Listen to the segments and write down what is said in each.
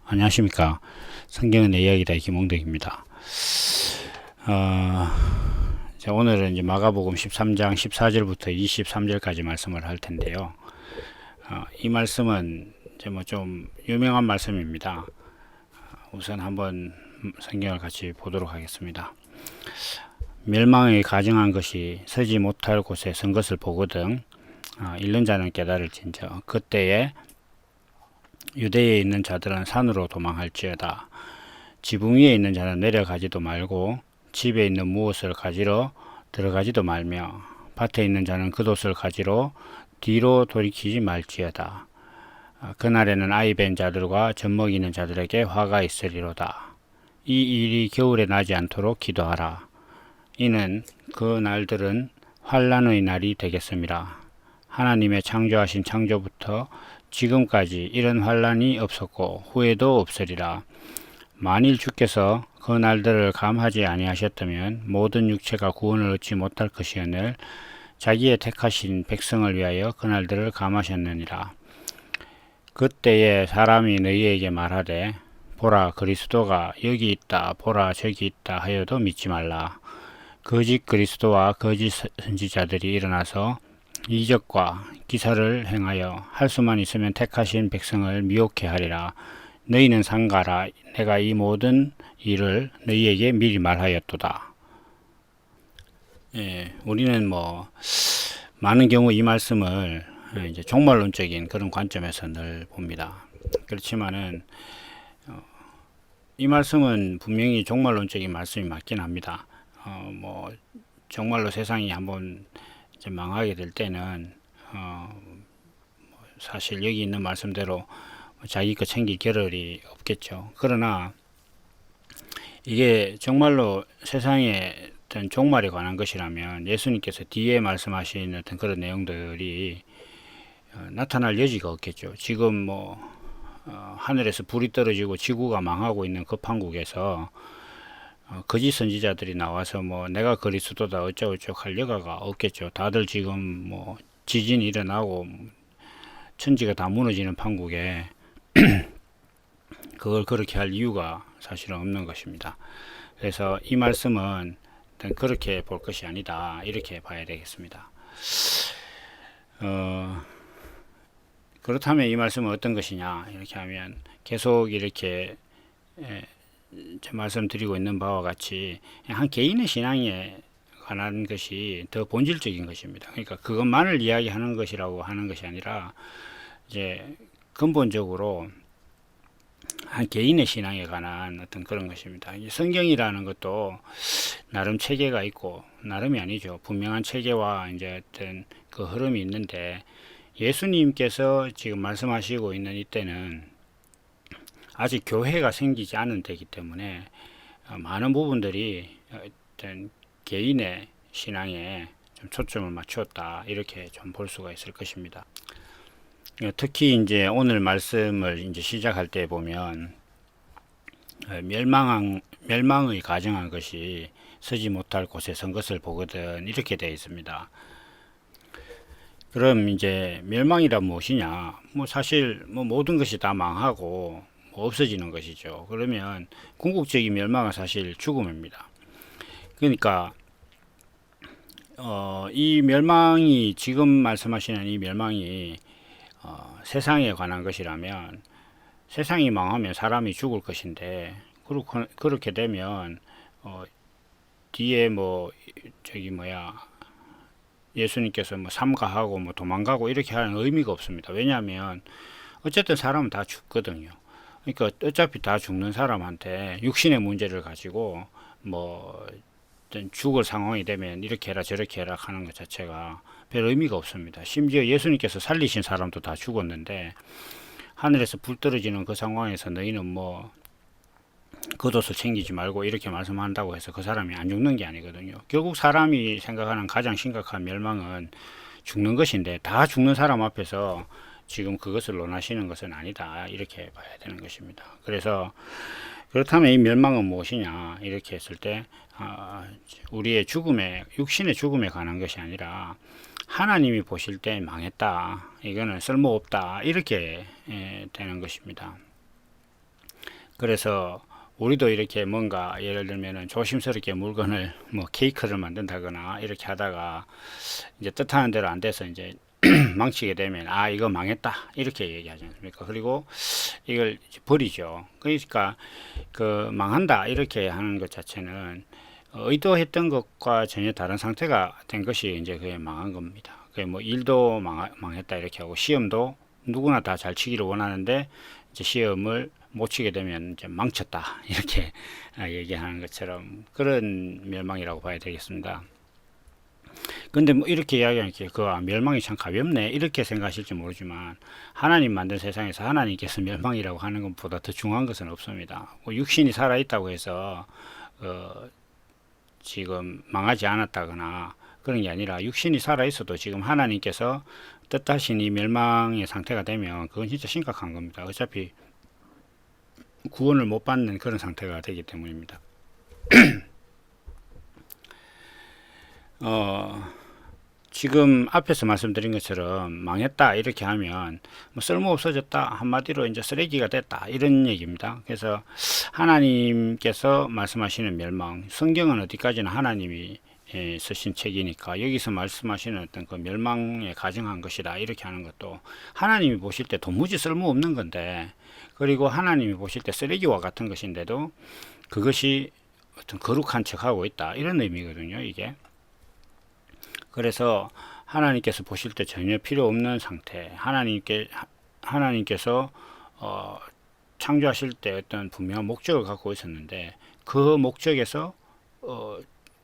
안녕하십니까. 성경은 내 이야기다 김홍덕입니다. 오늘은 이제 마가복음 13장 14절부터 23절까지 말씀을 할 텐데요. 이 말씀은 이제 뭐 좀 유명한 말씀입니다. 우선 한번 성경을 같이 보도록 하겠습니다. 멸망에 가증한 것이 서지 못할 곳에 선 것을 보거든 잃는 자는 깨달을진저 그때에 유대에 있는 자들은 산으로 도망할지어다. 지붕 위에 있는 자는 내려가지도 말고 집에 있는 무엇을 가지러 들어가지도 말며 밭에 있는 자는 겉옷을 가지러 뒤로 돌이키지 말지어다. 그날에는 아이 뵌 자들과 젖먹이는 자들에게 화가 있으리로다. 이 일이 겨울에 나지 않도록 기도하라. 이는 그 날들은 환난의 날이 되겠음이라. 하나님의 창조하신 창조부터 지금까지 이런 환난이 없었고 후에도 없으리라. 만일 주께서 그 날들을 감하지 아니하셨다면 모든 육체가 구원을 얻지 못할 것이오늘 자기의 택하신 백성을 위하여 그 날들을 감하셨느니라. 그때에 사람이 너희에게 말하되 보라 그리스도가 여기 있다 보라 저기 있다 하여도 믿지 말라. 거짓 그리스도와 거짓 선지자들이 일어나서 이적과 기사를 행하여 할 수만 있으면 택하신 백성을 미혹해 하리라. 너희는 상가라. 내가 이 모든 일을 너희에게 미리 말하였도다. 우리는 많은 경우 이 말씀을 이제 종말론적인 그런 관점에서 늘 봅니다. 그렇지만은 이 말씀은 분명히 종말론적인 말씀이 맞긴 합니다. 정말로 세상이 한번 이제 망하게 될 때는 사실 여기 있는 말씀대로 자기 거 챙길 겨를이 없겠죠. 그러나 이게 정말로 세상의 어떤 종말에 관한 것이라면 예수님께서 뒤에 말씀하신 어떤 그런 내용들이 나타날 여지가 없겠죠. 지금 하늘에서 불이 떨어지고 지구가 망하고 있는 그 판국에서 거짓 선지자들이 나와서 내가 그리스도다 어쩌고저쩌고 할 여가가 없겠죠. 다들 지금 지진이 일어나고 천지가 다 무너지는 판국에 그걸 그렇게 할 이유가 사실은 없는 것입니다. 그래서 이 말씀은 그렇게 볼 것이 아니다 이렇게 봐야 되겠습니다. 그렇다면 이 말씀은 어떤 것이냐 이렇게 하면 계속 이렇게 말씀드리고 있는 바와 같이 한 개인의 신앙에 관한 것이 더 본질적인 것입니다. 그러니까 그것만을 이야기하는 것이라고 하는 것이 아니라 이제 근본적으로 한 개인의 신앙에 관한 어떤 그런 것입니다. 성경이라는 것도 나름 체계가 있고 나름이 아니죠. 분명한 체계와 이제 어떤 그 흐름이 있는데 예수님께서 지금 말씀하시고 있는 이때는 아직 교회가 생기지 않은 때이기 때문에 많은 부분들이 어떤 개인의 신앙에 좀 초점을 맞추었다 이렇게 좀 볼 수가 있을 것입니다. 특히 이제 오늘 말씀을 이제 시작할 때 보면 멸망의 가증한 것이 서지 못할 곳에 선 것을 보거든 이렇게 되어 있습니다. 그럼 이제 멸망이란 무엇이냐? 사실 모든 것이 다 망하고 없어지는 것이죠. 그러면 궁극적인 멸망은 사실 죽음입니다. 그러니까 이 멸망이 지금 말씀하시는 이 멸망이 세상에 관한 것이라면 세상이 망하면 사람이 죽을 것인데 그렇게 되면 뒤에 예수님께서 삼가하고 도망가고 이렇게 하는 의미가 없습니다. 왜냐하면 어쨌든 사람은 다 죽거든요. 그러니까 어차피 다 죽는 사람한테 육신의 문제를 가지고 죽을 상황이 되면 이렇게 해라 저렇게 해라 하는 것 자체가 별 의미가 없습니다. 심지어 예수님께서 살리신 사람도 다 죽었는데 하늘에서 불 떨어지는 그 상황에서 너희는 겉옷을 챙기지 말고 이렇게 말씀한다고 해서 그 사람이 안 죽는 게 아니거든요. 결국 사람이 생각하는 가장 심각한 멸망은 죽는 것인데 다 죽는 사람 앞에서 지금 그것을 논하시는 것은 아니다 이렇게 봐야 되는 것입니다. 그래서 그렇다면 이 멸망은 무엇이냐 이렇게 했을 때 우리의 육신의 죽음에 관한 것이 아니라 하나님이 보실 때 망했다 이거는 쓸모없다 이렇게 되는 것입니다. 그래서 우리도 이렇게 뭔가 예를 들면은 조심스럽게 물건을 뭐 케이크를 만든다거나 이렇게 하다가 이제 뜻하는 대로 안 돼서 이제 망치게 되면 아 이거 망했다 이렇게 얘기하지 않습니까? 그리고 이걸 버리죠. 그러니까 그 망한다 이렇게 하는 것 자체는 의도했던 것과 전혀 다른 상태가 된 것이 이제 그게 망한 겁니다. 그게 뭐 일도 망했다 이렇게 하고 시험도 누구나 다 잘 치기를 원하는데 이제 시험을 못 치게 되면 이제 망쳤다 이렇게 얘기하는 것처럼 그런 멸망이라고 봐야 되겠습니다. 근데 뭐 이렇게 이야기하니까 그 멸망이 참 가볍네 이렇게 생각하실지 모르지만 하나님 만든 세상에서 하나님께서 멸망이라고 하는 것보다 더 중요한 것은 없습니다. 뭐 육신이 살아 있다고 해서 지금 망하지 않았다거나 그런 게 아니라 육신이 살아 있어도 지금 하나님께서 뜻하신 이 멸망의 상태가 되면 그건 진짜 심각한 겁니다. 어차피 구원을 못 받는 그런 상태가 되기 때문입니다. 지금 앞에서 말씀드린 것처럼 망했다 이렇게 하면 뭐 쓸모 없어졌다 한마디로 이제 쓰레기가 됐다 이런 얘기입니다. 그래서 하나님께서 말씀하시는 멸망, 성경은 어디까지나 하나님이 쓰신 책이니까 여기서 말씀하시는 어떤 그 멸망에 가정한 것이다 이렇게 하는 것도 하나님이 보실 때 도무지 쓸모 없는 건데 그리고 하나님이 보실 때 쓰레기와 같은 것인데도 그것이 어떤 거룩한 척하고 있다 이런 의미거든요 이게. 그래서 하나님께서 보실 때 전혀 필요 없는 상태, 하나님께서 창조하실 때 어떤 분명한 목적을 갖고 있었는데 그 목적에서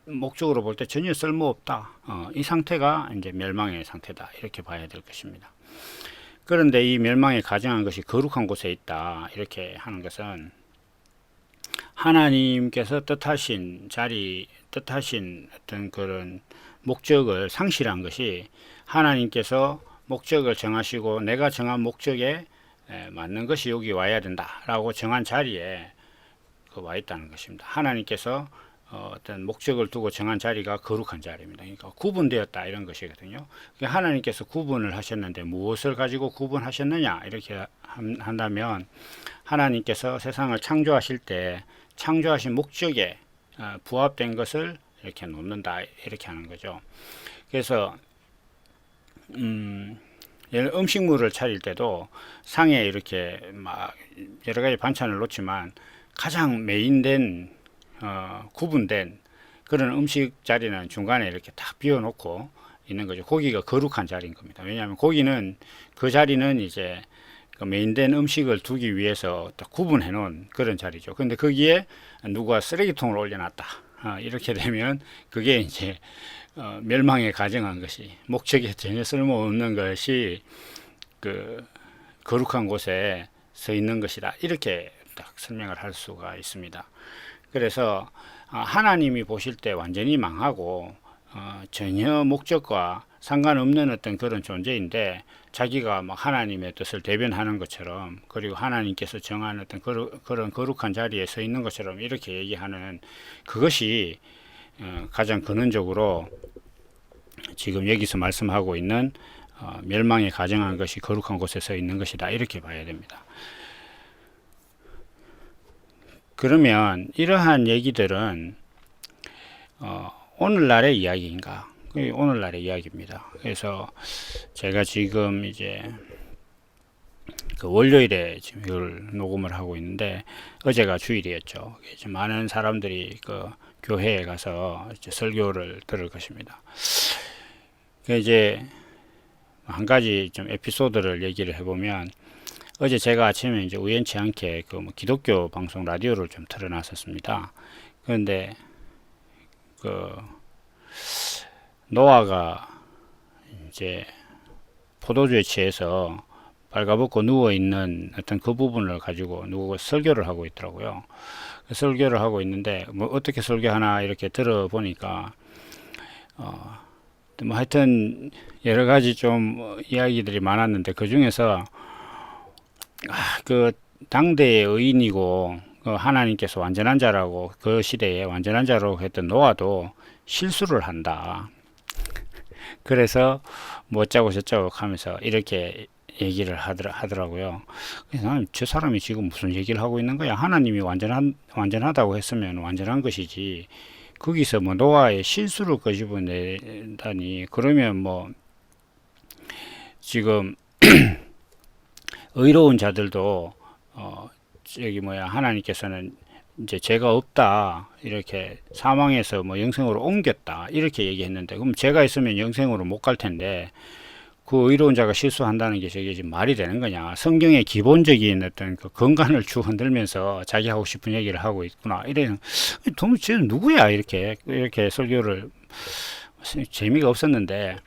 목적으로 볼 때 전혀 쓸모없다. 이 상태가 이제 멸망의 상태다. 이렇게 봐야 될 것입니다. 그런데 이 멸망에 가정한 것이 거룩한 곳에 있다. 이렇게 하는 것은 하나님께서 뜻하신 자리, 뜻하신 어떤 그런 목적을 상실한 것이 하나님께서 목적을 정하시고 내가 정한 목적에 맞는 것이 여기 와야 된다 라고 정한 자리에 와 있다는 것입니다. 하나님께서 어떤 목적을 두고 정한 자리가 거룩한 자리입니다. 그러니까 구분되었다 이런 것이거든요. 하나님께서 구분을 하셨는데 무엇을 가지고 구분하셨느냐 이렇게 한다면 하나님께서 세상을 창조하실 때 창조하신 목적에 부합된 것을 이렇게 놓는다 이렇게 하는 거죠. 그래서 음식물을 차릴 때도 상에 이렇게 막 여러 가지 반찬을 놓지만 가장 메인된 구분된 그런 음식 자리는 중간에 이렇게 딱 비워 놓고 있는 거죠. 고기가 거룩한 자리인 겁니다. 왜냐하면 고기는 그 자리는 이제 그 메인된 음식을 두기 위해서 딱 구분해 놓은 그런 자리죠. 근데 거기에 누가 쓰레기통을 올려놨다. 이렇게 되면 그게 이제 멸망에 가정한 것이 목적에 전혀 쓸모없는 것이 그 거룩한 곳에 서 있는 것이다. 이렇게 딱 설명을 할 수가 있습니다. 그래서 하나님이 보실 때 완전히 망하고 전혀 목적과 상관없는 어떤 그런 존재인데 자기가 막 하나님의 뜻을 대변하는 것처럼 그리고 하나님께서 정한 어떤 그런 거룩한 자리에 서 있는 것처럼 이렇게 얘기하는 그것이 가장 근원적으로 지금 여기서 말씀하고 있는 멸망에 가정한 것이 거룩한 곳에 서 있는 것이다 이렇게 봐야 됩니다. 그러면 이러한 얘기들은 오늘날의 이야기인가? 오늘날의 이야기입니다. 그래서 제가 지금 이제 그 월요일에 지금 이걸 녹음을 하고 있는데 어제가 주일이었죠. 많은 사람들이 그 교회에 가서 이제 설교를 들을 것입니다. 이제 한 가지 좀 에피소드를 얘기를 해보면 어제 제가 아침에 이제 우연치 않게 그 뭐 기독교 방송 라디오를 좀 틀어놨었습니다. 그런데 그 노아가 이제 포도주에 취해서 빨가벗고 누워 있는 어떤 그 부분을 가지고 누구 설교를 하고 있더라고요. 설교를 하고 있는데 뭐 어떻게 설교하나 이렇게 들어보니까 뭐 하여튼 여러 가지 좀 이야기들이 많았는데 그 중에서 그 당대의 의인이고 그 하나님께서 완전한 자라고 그 시대에 완전한 자라고 했던 노아도 실수를 한다. 그래서 뭐 어쩌고 저쩌고 하면서 이렇게 얘기를 하더라고요. 그래서 나는 저 사람이 지금 무슨 얘기를 하고 있는 거야? 하나님이 완전하다고 했으면 완전한 것이지. 거기서 뭐 노아의 실수를 끄집어내다니. 그러면 뭐 지금 의로운 자들도 저기 뭐야 하나님께서는 이제 죄가 없다 이렇게 사망해서 뭐 영생으로 옮겼다 이렇게 얘기했는데, 그럼 죄가 있으면 영생으로 못 갈 텐데 그 의로운 자가 실수한다는 게 저게 지금 말이 되는 거냐? 성경의 기본적인 어떤 그 근간을 쭉 흔들면서 자기 하고 싶은 얘기를 하고 있구나. 이래는 도대체 누구야? 이렇게 설교를 재미가 없었는데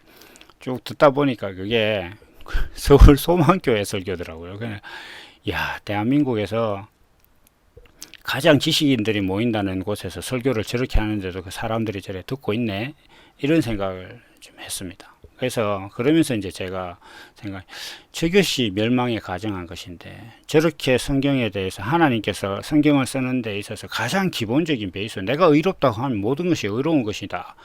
쭉 듣다 보니까 그게 서울 소망교회 설교더라고요. 그냥 야, 대한민국에서 가장 지식인들이 모인다는 곳에서 설교를 저렇게 하는데도 그 사람들이 저래 듣고 있네, 이런 생각을 좀 했습니다. 그래서 그러면서 이제 제가 저것이 멸망에 가정한 것인데, 저렇게 성경에 대해서 하나님께서 성경을 쓰는 데 있어서 가장 기본적인 베이스, 내가 의롭다고 하면 모든 것이 의로운 것이다,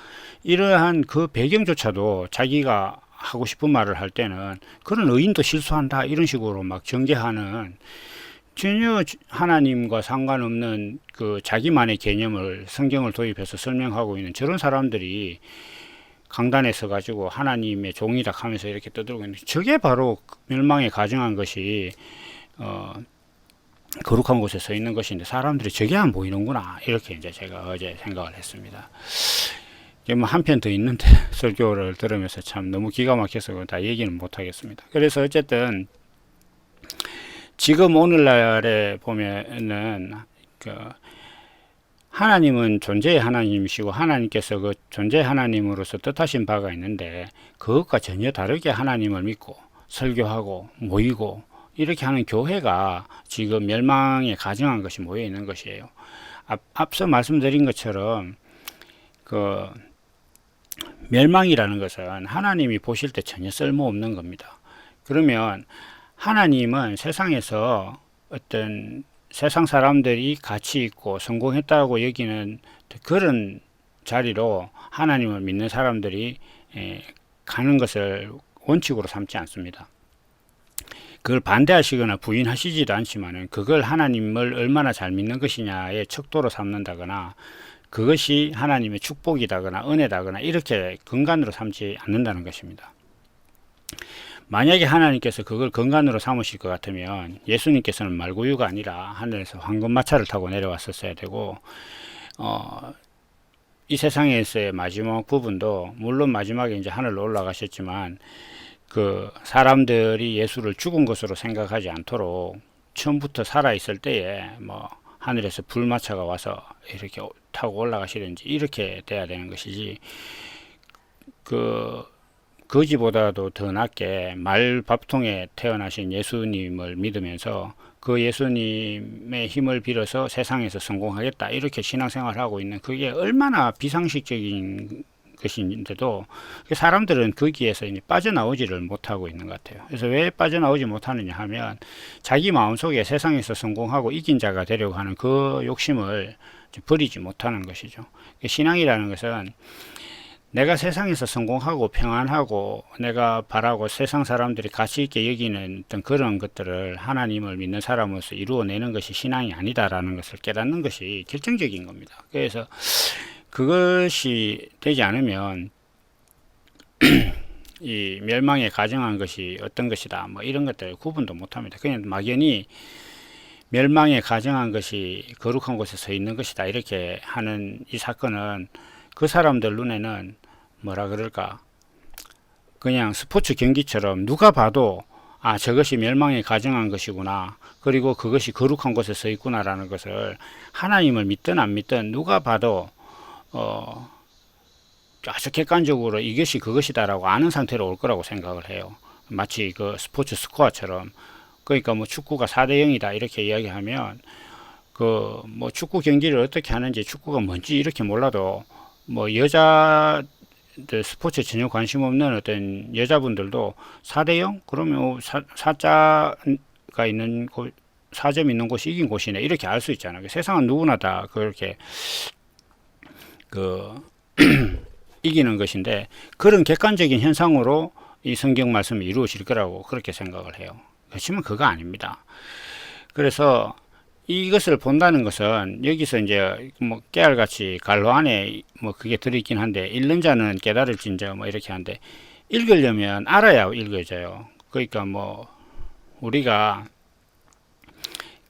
이러한 그 배경조차도 자기가 하고 싶은 말을 할 때는 그런 의인도 실수한다 이런 식으로 막 전개하는, 전혀 하나님과 상관없는 그 자기만의 개념을 성경을 도입해서 설명하고 있는 저런 사람들이 강단에 서가지고 하나님의 종이다 하면서 이렇게 떠들고 있는, 저게 바로 멸망에 가정한 것이 거룩한 곳에 서 있는 것인데 사람들이 저게 안 보이는구나, 이렇게 이제 제가 어제 생각을 했습니다. 뭐 한 편 더 있는데 설교를 들으면서 참 너무 기가 막혀서 다 얘기는 못 하겠습니다. 그래서 어쨌든 지금 오늘날에 보면은 그 하나님은 존재의 하나님이시고 하나님께서 그 존재의 하나님으로서 뜻하신 바가 있는데, 그것과 전혀 다르게 하나님을 믿고 설교하고 모이고 이렇게 하는 교회가 지금 멸망에 가정한 것이 모여 있는 것이에요. 앞서 말씀드린 것처럼 그 멸망이라는 것은 하나님이 보실 때 전혀 쓸모없는 겁니다. 그러면 하나님은 세상에서 어떤 세상 사람들이 가치 있고 성공했다고 여기는 그런 자리로 하나님을 믿는 사람들이 가는 것을 원칙으로 삼지 않습니다. 그걸 반대하시거나 부인하시지도 않지만은 그걸 하나님을 얼마나 잘 믿는 것이냐의 척도로 삼는다거나 그것이 하나님의 축복이다거나 은혜다거나 이렇게 근간으로 삼지 않는다는 것입니다. 만약에 하나님께서 그걸 근간으로 삼으실 것 같으면 예수님께서는 말구유가 아니라 하늘에서 황금마차를 타고 내려왔었어야 되고, 이 세상에서의 마지막 부분도 물론 마지막에 이제 하늘로 올라가셨지만 그 사람들이 예수를 죽은 것으로 생각하지 않도록 처음부터 살아 있을 때에 뭐 하늘에서 불마차가 와서 이렇게 타고 올라가시든지 이렇게 돼야 되는 것이지, 거지보다도 더 낮게 말 밥통에 태어나신 예수님을 믿으면서 그 예수님의 힘을 빌어서 세상에서 성공하겠다 이렇게 신앙생활을 하고 있는, 그게 얼마나 비상식적인 것인데도 사람들은 거기에서 이제 빠져나오지를 못하고 있는 것 같아요. 그래서 왜 빠져나오지 못하느냐 하면 자기 마음속에 세상에서 성공하고 이긴 자가 되려고 하는 그 욕심을 버리지 못하는 것이죠. 신앙이라는 것은 내가 세상에서 성공하고 평안하고 내가 바라고 세상 사람들이 가치 있게 여기는 어떤 그런 것들을 하나님을 믿는 사람으로서 이루어내는 것이 신앙이 아니다라는 것을 깨닫는 것이 결정적인 겁니다. 그래서 그것이 되지 않으면 이 멸망에 가정한 것이 어떤 것이다 뭐 이런 것들 구분도 못합니다. 그냥 막연히 멸망에 가정한 것이 거룩한 곳에 서 있는 것이다 이렇게 하는 이 사건은 그 사람들 눈에는 뭐라 그럴까, 그냥 스포츠 경기처럼 누가 봐도 아 저것이 멸망에 가정한 것이구나, 그리고 그것이 거룩한 곳에 서 있구나라는 것을 하나님을 믿든 안 믿든 누가 봐도 아주 객관적으로 이것이 그것이다라고 아는 상태로 올 거라고 생각을 해요. 마치 그 스포츠 스코어처럼. 그러니까 뭐 축구가 4대 0이다 이렇게 이야기하면 그 뭐 축구 경기를 어떻게 하는지 축구가 뭔지 이렇게 몰라도 뭐 여자들 스포츠에 전혀 관심 없는 어떤 여자분들도 4대 0? 그러면 4자가 있는 곳, 4점 있는 곳이 이긴 곳이네 이렇게 알 수 있잖아요. 세상은 누구나 다 그렇게 이기는 것인데, 그런 객관적인 현상으로 이 성경 말씀이 이루어질 거라고 그렇게 생각을 해요. 그렇지만 그거 아닙니다. 그래서 이것을 본다는 것은 여기서 이제 뭐 깨알같이 갈로 안에 뭐 그게 들어있긴 한데 읽는 자는 깨달을진저 뭐 이렇게 하는데 읽으려면 알아야 읽어져요. 그러니까 뭐 우리가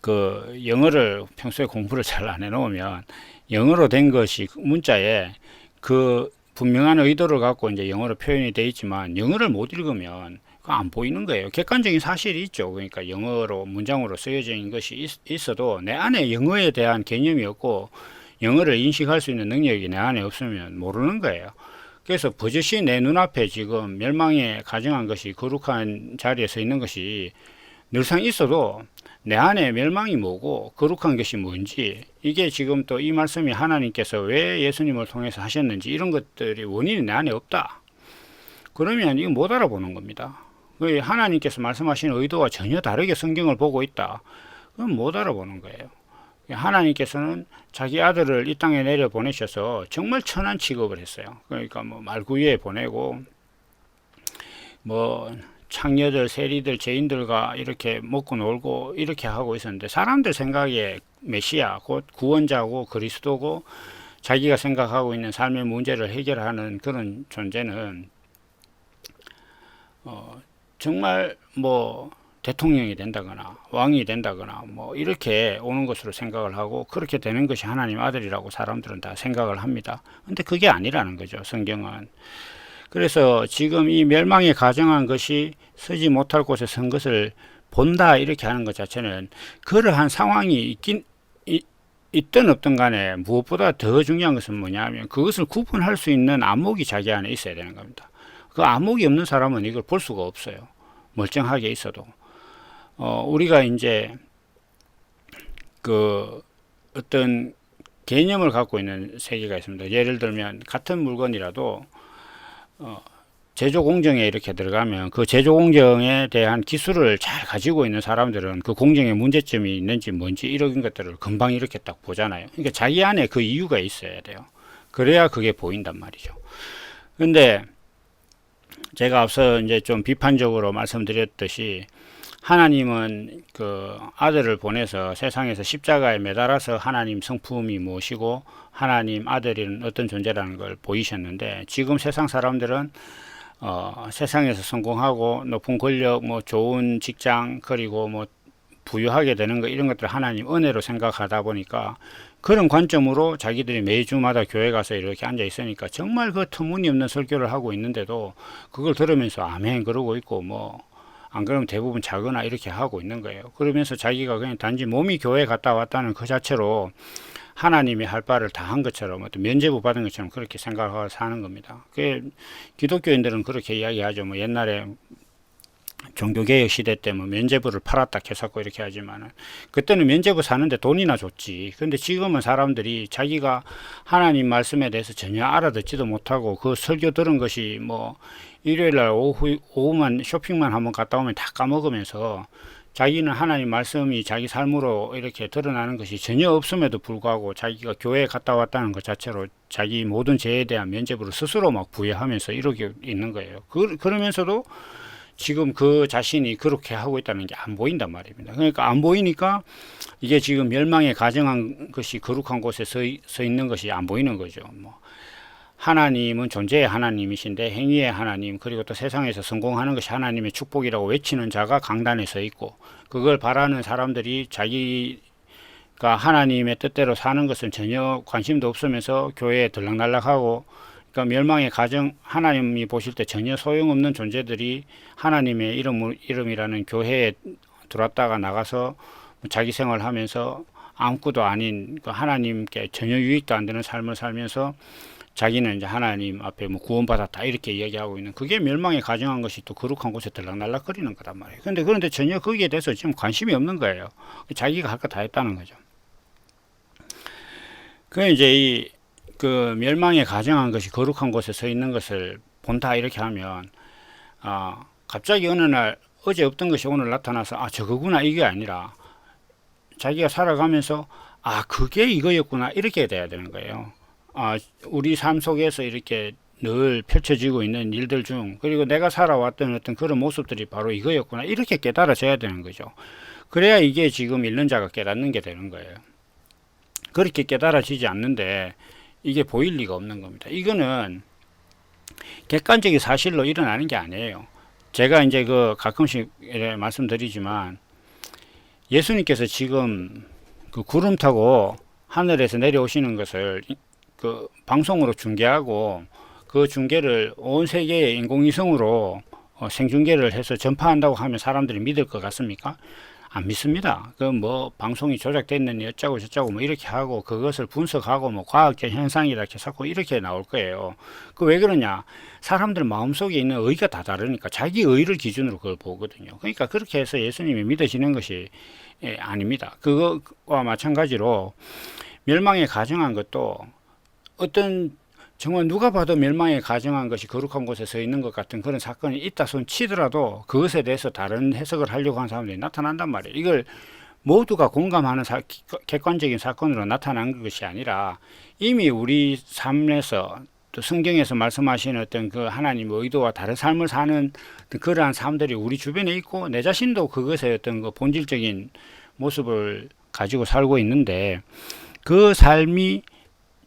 그 영어를 평소에 공부를 잘 안 해놓으면 영어로 된 것이 문자에 그 분명한 의도를 갖고 이제 영어로 표현이 되어 있지만 영어를 못 읽으면 안 보이는 거예요. 객관적인 사실이 있죠. 그러니까 영어로 문장으로 쓰여져 있는 것이 있어도 내 안에 영어에 대한 개념이 없고 영어를 인식할 수 있는 능력이 내 안에 없으면 모르는 거예요. 그래서 버젓이 내 눈앞에 지금 멸망에 가정한 것이 거룩한 자리에 서 있는 것이 늘상 있어도 내 안에 멸망이 뭐고 거룩한 것이 뭔지, 이게 지금 또 이 말씀이 하나님께서 왜 예수님을 통해서 하셨는지 이런 것들이 원인이 내 안에 없다. 그러면 이거 못 알아보는 겁니다. 하나님께서 말씀하시는 의도와 전혀 다르게 성경을 보고 있다. 그건 못 알아보는 거예요. 하나님께서는 자기 아들을 이 땅에 내려 보내셔서 정말 천한 취급을 했어요. 그러니까 뭐 말구유에 보내고 뭐 창녀들, 세리들, 죄인들과 이렇게 먹고 놀고 이렇게 하고 있었는데, 사람들 생각에 메시아, 곧 구원자고 그리스도고 자기가 생각하고 있는 삶의 문제를 해결하는 그런 존재는 정말 뭐 대통령이 된다거나 왕이 된다거나 뭐 이렇게 오는 것으로 생각을 하고, 그렇게 되는 것이 하나님 아들이라고 사람들은 다 생각을 합니다. 근데 그게 아니라는 거죠, 성경은. 그래서 지금 이 멸망에 가정한 것이 서지 못할 곳에 선 것을 본다 이렇게 하는 것 자체는 그러한 상황이 있든 없든 간에 무엇보다 더 중요한 것은 뭐냐면 그것을 구분할 수 있는 안목이 자기 안에 있어야 되는 겁니다. 그 안목이 없는 사람은 이걸 볼 수가 없어요. 멀쩡하게 있어도. 우리가 이제 그 어떤 개념을 갖고 있는 세계가 있습니다. 예를 들면 같은 물건이라도 제조 공정에 이렇게 들어가면 그 제조 공정에 대한 기술을 잘 가지고 있는 사람들은 그 공정에 문제점이 있는지 뭔지 이런 것들을 금방 이렇게 딱 보잖아요. 그러니까 자기 안에 그 이유가 있어야 돼요. 그래야 그게 보인단 말이죠. 근데 제가 앞서 이제 좀 비판적으로 말씀드렸듯이 하나님은 그 아들을 보내서 세상에서 십자가에 매달아서 하나님 성품이 무엇이고 하나님 아들은 어떤 존재라는 걸 보이셨는데, 지금 세상 사람들은 세상에서 성공하고 높은 권력, 뭐 좋은 직장, 그리고 뭐 부유하게 되는 거 이런 것들 하나님 은혜로 생각하다 보니까 그런 관점으로 자기들이 매주마다 교회 가서 이렇게 앉아 있으니까 정말 그 터무니없는 설교를 하고 있는데도 그걸 들으면서 아멘 그러고 있고, 뭐 안 그러면 대부분 자거나 이렇게 하고 있는 거예요. 그러면서 자기가 그냥 단지 몸이 교회 갔다 왔다는 그 자체로 하나님이 할 바를 다 한 것처럼, 어떤 면죄부 받은 것처럼 그렇게 생각하고 사는 겁니다. 기독교인들은 그렇게 이야기하죠. 뭐 옛날에 종교개혁 시대 때 뭐 면죄부를 팔았다 캐샀고 이렇게 하지만은 그때는 면죄부 사는데 돈이나 줬지. 근데 지금은 사람들이 자기가 하나님 말씀에 대해서 전혀 알아듣지도 못하고 그 설교 들은 것이 뭐 일요일날 오후만 쇼핑만 한번 갔다 오면 다 까먹으면서 자기는 하나님 말씀이 자기 삶으로 이렇게 드러나는 것이 전혀 없음에도 불구하고 자기가 교회에 갔다 왔다는 것 자체로 자기 모든 죄에 대한 면죄부를 스스로 막 부여하면서 이러고 있는 거예요. 그러면서도 지금 그 자신이 그렇게 하고 있다는 게 안 보인단 말입니다. 그러니까 안 보이니까 이게 지금 멸망에 가정한 것이 거룩한 곳에 서 있는 것이 안 보이는 거죠. 뭐 하나님은 존재의 하나님이신데 행위의 하나님, 그리고 또 세상에서 성공하는 것이 하나님의 축복이라고 외치는 자가 강단에 서 있고, 그걸 바라는 사람들이 자기가 하나님의 뜻대로 사는 것은 전혀 관심도 없으면서 교회에 들락날락하고, 그러니까 멸망의 가정, 하나님이 보실 때 전혀 소용없는 존재들이 하나님의 이름이라는 교회에 들어왔다가 나가서 자기 생활하면서 아무것도 아닌 그 하나님께 전혀 유익도 안 되는 삶을 살면서 자기는 이제 하나님 앞에 뭐 구원받았다 이렇게 이야기하고 있는, 그게 멸망에 가정한 것이 또 거룩한 곳에 들락날락거리는 거란 말이에요. 그런데 전혀 거기에 대해서 지금 관심이 없는 거예요. 자기가 할 거 다 했다는 거죠. 그 이제 그 멸망에 가정한 것이 거룩한 곳에 서 있는 것을 본다 이렇게 하면 갑자기 어느 날 어제 없던 것이 오늘 나타나서 저거구나 이게 아니라 자기가 살아가면서 그게 이거였구나 이렇게 돼야 되는 거예요. 우리 삶 속에서 이렇게 늘 펼쳐지고 있는 일들 중, 그리고 내가 살아왔던 어떤 그런 모습들이 바로 이거였구나, 이렇게 깨달아져야 되는 거죠. 그래야 이게 지금 읽는 자가 깨닫는 게 되는 거예요. 그렇게 깨달아지지 않는데 이게 보일 리가 없는 겁니다. 이거는 객관적인 사실로 일어나는 게 아니에요. 제가 이제 가끔씩 말씀드리지만, 예수님께서 지금 그 구름 타고 하늘에서 내려오시는 것을 그 방송으로 중계하고, 그 중계를 온 세계의 인공위성으로 생중계를 해서 전파한다고 하면 사람들이 믿을 것 같습니까? 안 믿습니다. 그 뭐 방송이 조작됐느니 어쩌고 저쩌고 뭐 이렇게 하고, 그것을 분석하고 뭐 과학적 현상이다 이렇게 자꾸 이렇게 나올 거예요. 그 왜 그러냐? 사람들 마음속에 있는 의가 다 다르니까 자기 의를 기준으로 그걸 보거든요. 그러니까 그렇게 해서 예수님이 믿어지는 것이 아닙니다. 그거와 마찬가지로 멸망에 가정한 것도, 어떤 정말 누가 봐도 멸망에 가정한 것이 거룩한 곳에 서 있는 것 같은 그런 사건이 있다 손 치더라도, 그것에 대해서 다른 해석을 하려고 하는 사람들이 나타난단 말이에요. 이걸 모두가 공감하는 객관적인 사건으로 나타난 것이 아니라, 이미 우리 삶에서 또 성경에서 말씀하시는 어떤 그 하나님의 의도와 다른 삶을 사는 그러한 사람들이 우리 주변에 있고, 내 자신도 그것의 어떤 그 본질적인 모습을 가지고 살고 있는데, 그 삶이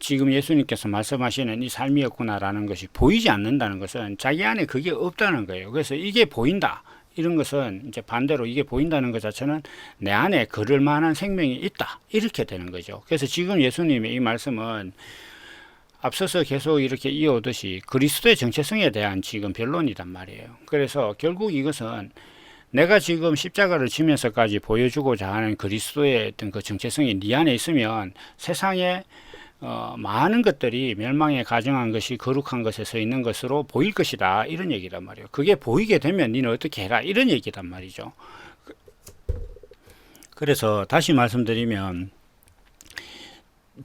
지금 예수님께서 말씀하시는 이 삶이었구나라는 것이 보이지 않는다는 것은 자기 안에 그게 없다는 거예요. 그래서 이게 보인다, 이런 것은 이제 반대로 이게 보인다는 것 자체는 내 안에 그럴 만한 생명이 있다, 이렇게 되는 거죠. 그래서 지금 예수님의 이 말씀은 앞서서 계속 이렇게 이어오듯이 그리스도의 정체성에 대한 지금 변론이란 말이에요. 그래서 결국 이것은 내가 지금 십자가를 지면서까지 보여주고자 하는 그리스도의 어떤 그 정체성이 네 안에 있으면, 세상에 많은 것들이 멸망에 가정한 것이 거룩한 것에 서 있는 것으로 보일 것이다, 이런 얘기란 말이에요. 그게 보이게 되면 니는 어떻게 해라, 이런 얘기란 말이죠. 그래서 다시 말씀드리면,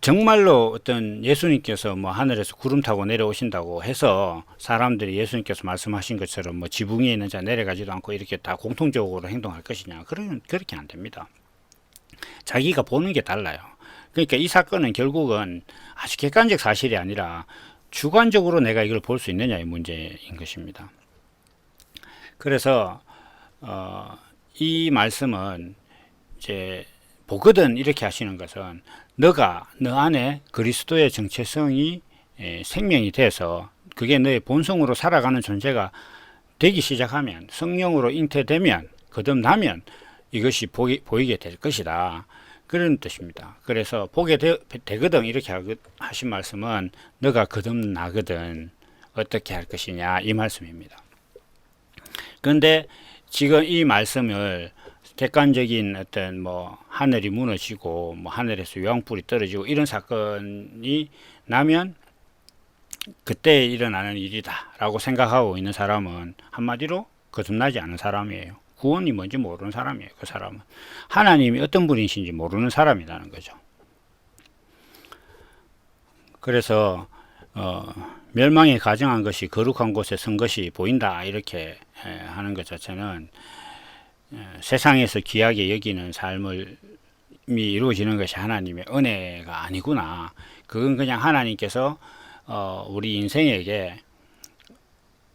정말로 어떤 예수님께서 뭐 하늘에서 구름 타고 내려오신다고 해서 사람들이 예수님께서 말씀하신 것처럼 뭐 지붕 위에 있는 자 내려가지도 않고 이렇게 다 공통적으로 행동할 것이냐? 그렇게 안 됩니다. 자기가 보는 게 달라요. 그러니까 이 사건은 결국은 아주 객관적 사실이 아니라 주관적으로 내가 이걸 볼 수 있느냐의 문제인 것입니다. 그래서 이 말씀은 이제 보거든 이렇게 하시는 것은, 너가 너 안에 그리스도의 정체성이 생명이 돼서 그게 너의 본성으로 살아가는 존재가 되기 시작하면, 성령으로 잉태되면, 거듭나면 이것이 보이게 될 것이다, 그런 뜻입니다. 그래서 보게 되거든 이렇게 하신 말씀은, 너가 거듭나거든 어떻게 할 것이냐, 이 말씀입니다. 그런데 지금 이 말씀을 객관적인 어떤 뭐 하늘이 무너지고 뭐 하늘에서 유황불이 떨어지고 이런 사건이 나면 그때 일어나는 일이다 라고 생각하고 있는 사람은 한마디로 거듭나지 않은 사람이에요. 구원이 뭔지 모르는 사람이에요. 그 사람은 하나님이 어떤 분이신지 모르는 사람이라는 거죠. 그래서 멸망에 가정한 것이 거룩한 곳에 선 것이 보인다, 이렇게 하는 것 자체는 세상에서 귀하게 여기는 삶이 이루어지는 것이 하나님의 은혜가 아니구나. 그건 그냥 하나님께서 우리 인생에게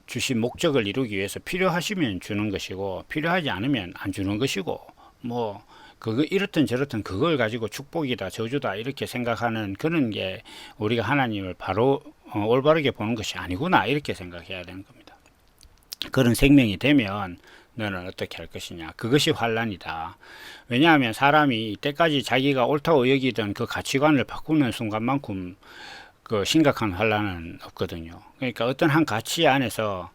주신 목적을 이루기 위해서 필요하시면 주는 것이고, 필요하지 않으면 안 주는 것이고, 뭐 그거 이렇든 저렇든 그걸 가지고 축복이다 저주다 이렇게 생각하는 그런 게 우리가 하나님을 바로 올바르게 보는 것이 아니구나, 이렇게 생각해야 되는 겁니다. 그런 생명이 되면 너는 어떻게 할 것이냐, 그것이 환란이다. 왜냐하면 사람이 이때까지 자기가 옳다고 여기던 그 가치관을 바꾸는 순간만큼 그 심각한 환란은 없거든요. 그러니까 어떤 한 가치 안에서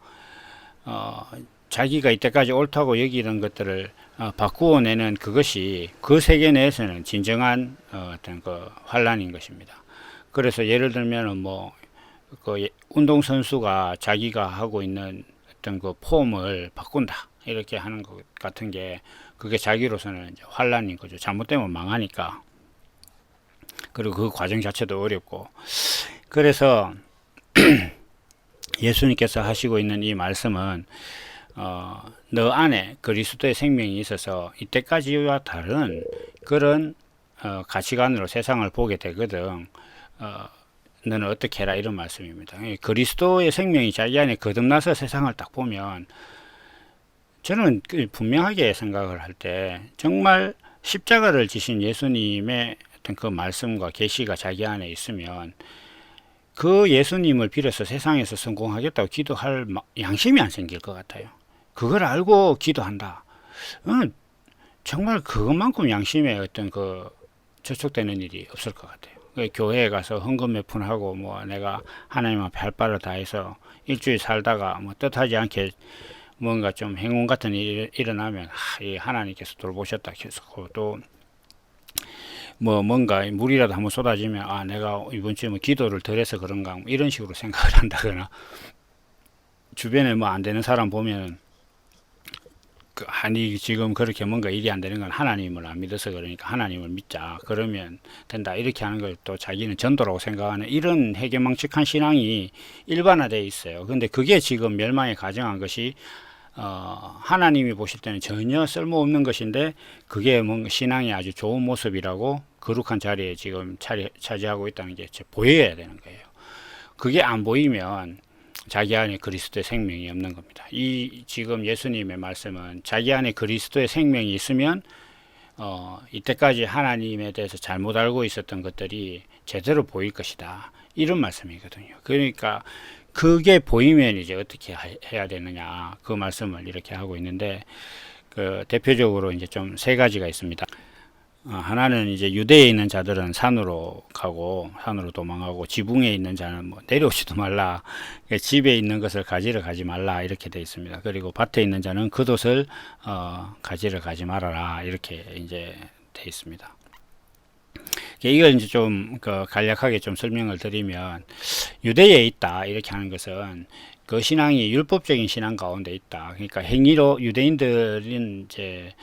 자기가 이때까지 옳다고 여기던 것들을 바꾸어내는 그것이 그 세계 내에서는 진정한 어떤 그 환란인 것입니다. 그래서 예를 들면은 뭐 그 운동선수가 자기가 하고 있는 어떤 그 폼을 바꾼다 이렇게 하는 것 같은 게, 그게 자기로서는 이제 환란인 거죠. 잘못되면 망하니까. 그리고 그 과정 자체도 어렵고. 그래서 예수님께서 하시고 있는 이 말씀은 너 안에 그리스도의 생명이 있어서 이때까지와 다른 그런 가치관으로 세상을 보게 되거든. 너는 어떻게 해라 이런 말씀입니다. 그리스도의 생명이 자기 안에 거듭나서 세상을 딱 보면 저는 분명하게 생각을 할 때 정말 십자가를 지신 예수님의 어떤 그 말씀과 계시가 자기 안에 있으면 그 예수님을 빌어서 세상에서 성공하겠다고 기도할 양심이 안 생길 것 같아요. 그걸 알고 기도한다. 정말 그것만큼 양심에 어떤 그 저촉되는 일이 없을 것 같아요. 교회에 가서 헌금 몇 푼 하고 뭐 내가 하나님 앞에 할 바를 다해서 일주일 살다가 뭐 뜻하지 않게 뭔가 좀 행운 같은 일이 일어나면 이 하나님께서 돌보셨다 해서 또 뭐 뭔가 물이라도 한번 쏟아지면 내가 이번 주에 뭐 기도를 덜 해서 그런가 뭐 이런 식으로 생각을 한다거나 주변에 뭐 안 되는 사람 보면 아니 지금 그렇게 뭔가 일이 안 되는 건 하나님을 안 믿어서 그러니까 하나님을 믿자 그러면 된다 이렇게 하는 걸 또 자기는 전도라고 생각하는 이런 해괴망측한 신앙이 일반화되어 있어요. 근데 그게 지금 멸망에 가정한 것이 하나님이 보실 때는 전혀 쓸모없는 것인데 그게 뭔가 신앙이 아주 좋은 모습이라고 거룩한 자리에 지금 차지하고 있다는 게 보여야 되는 거예요. 그게 안 보이면 자기 안에 그리스도의 생명이 없는 겁니다. 이 지금 예수님의 말씀은 자기 안에 그리스도의 생명이 있으면 이때까지 하나님에 대해서 잘못 알고 있었던 것들이 제대로 보일 것이다. 이런 말씀이거든요. 그러니까 그게 보이면 이제 어떻게 해야 되느냐 그 말씀을 이렇게 하고 있는데 그 대표적으로 이제 좀 세 가지가 있습니다. 하나는 이제 유대에 있는 자들은 산으로 가고 산으로 도망가고 지붕에 있는 자는 뭐 내려오지도 말라 집에 있는 것을 가지러 가지 말라 이렇게 되어 있습니다. 그리고 밭에 있는 자는 겉옷을 가지러 가지 말아라 이렇게 이제 되어 있습니다. 이걸 이제 좀 간략하게 좀 설명을 드리면 유대에 있다 이렇게 하는 것은 그 신앙이 율법적인 신앙 가운데 있다. 그러니까 행위로 유대인들은 이제